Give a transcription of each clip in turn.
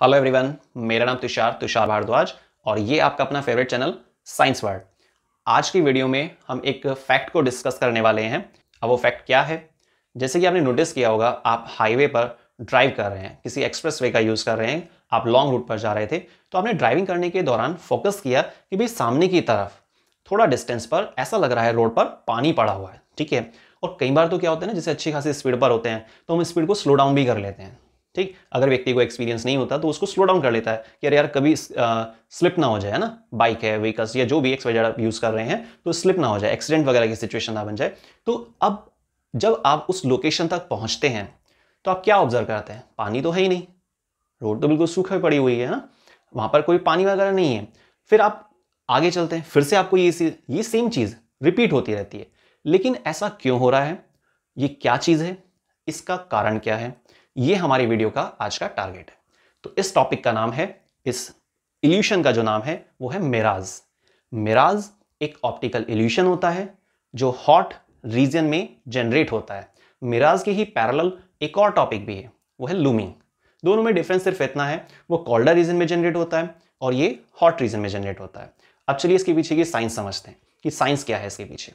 Hello everyone, मेरा नाम तुषार भारद्वाज और ये आपका अपना फेवरेट चैनल साइंस वर्ल्ड। आज की वीडियो में हम एक फैक्ट को डिस्कस करने वाले हैं। अब वो फैक्ट क्या है? जैसे कि आपने नोटिस किया होगा, आप हाईवे पर ड्राइव कर रहे हैं, किसी एक्सप्रेसवे का यूज़ कर रहे हैं, आप लॉन्ग रूट पर जा रहे थे, तो आपने ड्राइविंग करने के दौरान फोकस किया कि भाई सामने की तरफ थोड़ा डिस्टेंस पर ऐसा लग रहा है रोड पर पानी पड़ा हुआ है, ठीक है। और कई बार तो क्या होता है ना, जैसे अच्छी खासी स्पीड पर होते हैं तो हम स्पीड को स्लो डाउन भी कर लेते हैं, ठीक। अगर व्यक्ति को एक्सपीरियंस नहीं होता तो उसको स्लो डाउन कर लेता है कि अरे यार कभी स्लिप ना हो जाए, है ना, बाइक है, व्हीकल्स या जो भी एक्स वगैरह यूज कर रहे हैं, तो स्लिप ना हो जाए, एक्सीडेंट वगैरह की सिचुएशन ना बन जाए। तो अब जब आप उस लोकेशन तक पहुंचते हैं तो आप क्या ऑब्जर्व करते हैं? पानी तो है ही नहीं, रोड तो बिल्कुल सूखा पड़ी हुई है ना, वहां पर कोई पानी वगैरह नहीं है। फिर आप आगे चलते हैं, फिर से आपको ये सेम चीज रिपीट होती रहती है। लेकिन ऐसा क्यों हो रहा है? ये क्या चीज है? इसका कारण क्या है? ये हमारी वीडियो का आज का टारगेट है। तो इस टॉपिक का नाम है, इस इल्यूशन का जो नाम है वो है मिराज। मिराज एक ऑप्टिकल इल्यूशन होता है जो हॉट रीजन में जनरेट होता है। मिराज के ही पैरेलल एक और टॉपिक भी है, वो है लूमिंग। दोनों में डिफरेंस सिर्फ इतना है, वो कोल्डर रीजन में जनरेट होता है और ये हॉट रीजन में जनरेट होता है। अब चलिए इसके पीछे की साइंस समझते हैं कि साइंस क्या है इसके पीछे।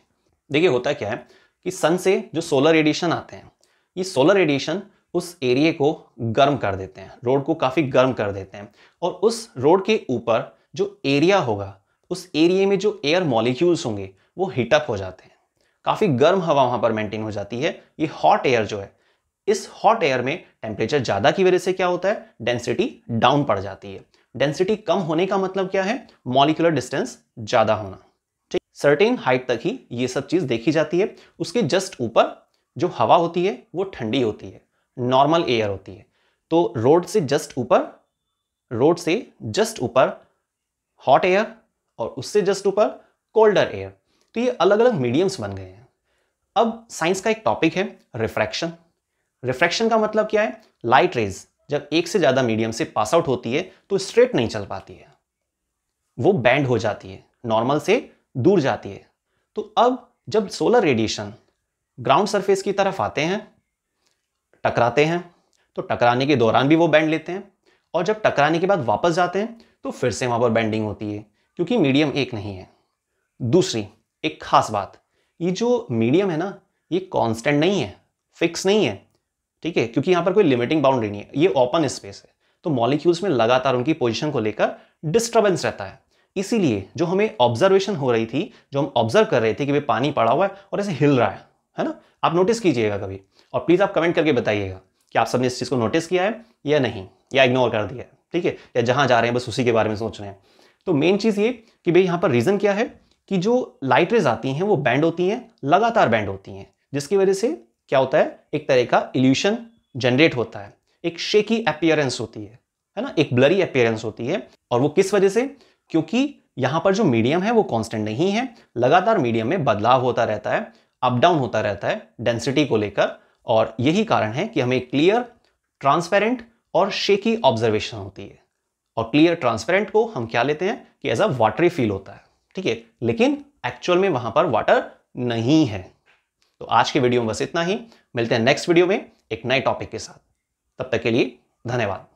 देखिए होता क्या है कि सन से जो सोलर रेडिएशन आते हैं, ये सोलर रेडिएशन उस एरिया को गर्म कर देते हैं, रोड को काफी गर्म कर देते हैं। और उस रोड के ऊपर जो एरिया होगा, उस एरिया में जो एयर मॉलिक्यूल्स होंगे वो हीटअप हो जाते हैं, काफी गर्म हवा वहां पर मेंटेन हो जाती है। ये हॉट एयर जो है, इस हॉट एयर में टेम्परेचर ज्यादा की वजह से क्या होता है, डेंसिटी डाउन पड़ जाती है। डेंसिटी कम होने का मतलब क्या है? मॉलिक्यूलर डिस्टेंस ज्यादा होना, ठीक। सर्टेन हाइट तक ही ये सब चीज देखी जाती है। उसके जस्ट ऊपर जो हवा होती है वो ठंडी होती है, नॉर्मल एयर होती है। तो रोड से जस्ट ऊपर हॉट एयर और उससे जस्ट ऊपर कोल्डर एयर। तो ये अलग अलग मीडियम्स बन गए हैं। अब साइंस का एक टॉपिक है रिफ्रैक्शन। रिफ्रैक्शन का मतलब क्या है? लाइट रेज जब एक से ज्यादा मीडियम से पास आउट होती है तो स्ट्रेट नहीं चल पाती है, वो बैंड हो जाती है, नॉर्मल से दूर जाती है। तो अब जब सोलर रेडिएशन ग्राउंड सरफेस की तरफ आते हैं, टकराते हैं, तो टकराने के दौरान भी वो बैंड लेते हैं, और जब टकराने के बाद वापस जाते हैं तो फिर से वहां पर बैंडिंग होती है, क्योंकि मीडियम एक नहीं है। दूसरी एक खास बात, ये जो मीडियम है ना, ये कांस्टेंट नहीं है, फिक्स नहीं है, ठीक है, क्योंकि यहां पर कोई लिमिटिंग बाउंड्री नहीं है, ये ओपन स्पेस है। तो मॉलिक्यूल्स में लगातार उनकी पोजीशन को लेकर डिस्टर्बेंस रहता है। इसीलिए जो हमें ऑब्जर्वेशन हो रही थी, जो हम ऑब्जर्व कर रहे थे कि भाई पानी पड़ा हुआ है और ऐसे हिल रहा है ना, आप नोटिस कीजिएगा कभी, और प्लीज आप कमेंट करके बताइएगा कि आप सबने इस चीज को नोटिस किया है या नहीं, या इग्नोर कर दिया है, ठीक है, या जहां जा रहे हैं बस उसी के बारे में सोच रहे हैं। तो मेन चीज ये कि भाई यहां पर रीजन क्या है कि जो लाइट रेज आती हैं वो बैंड होती हैं, लगातार बैंड होती हैं, जिसकी वजह से क्या होता है, एक तरह का इल्यूशन जनरेट होता है, एक शेकी अपीयरेंस होती है ना, एक ब्लरी अपीयरेंस होती है। और वो किस वजह से? क्योंकि यहां पर जो मीडियम है वो कांस्टेंट नहीं है, लगातार मीडियम में बदलाव होता रहता है, अप डाउन होता रहता है डेंसिटी को लेकर। और यही कारण है कि हमें क्लियर, ट्रांसपेरेंट और शेकी ऑब्जर्वेशन होती है। और क्लियर ट्रांसपेरेंट को हम क्या लेते हैं कि एज अ वाटरी फील होता है, ठीक है, लेकिन एक्चुअल में वहां पर वाटर नहीं है। तो आज के वीडियो में बस इतना ही, मिलते हैं नेक्स्ट वीडियो में एक नए टॉपिक के साथ। तब तक के लिए धन्यवाद।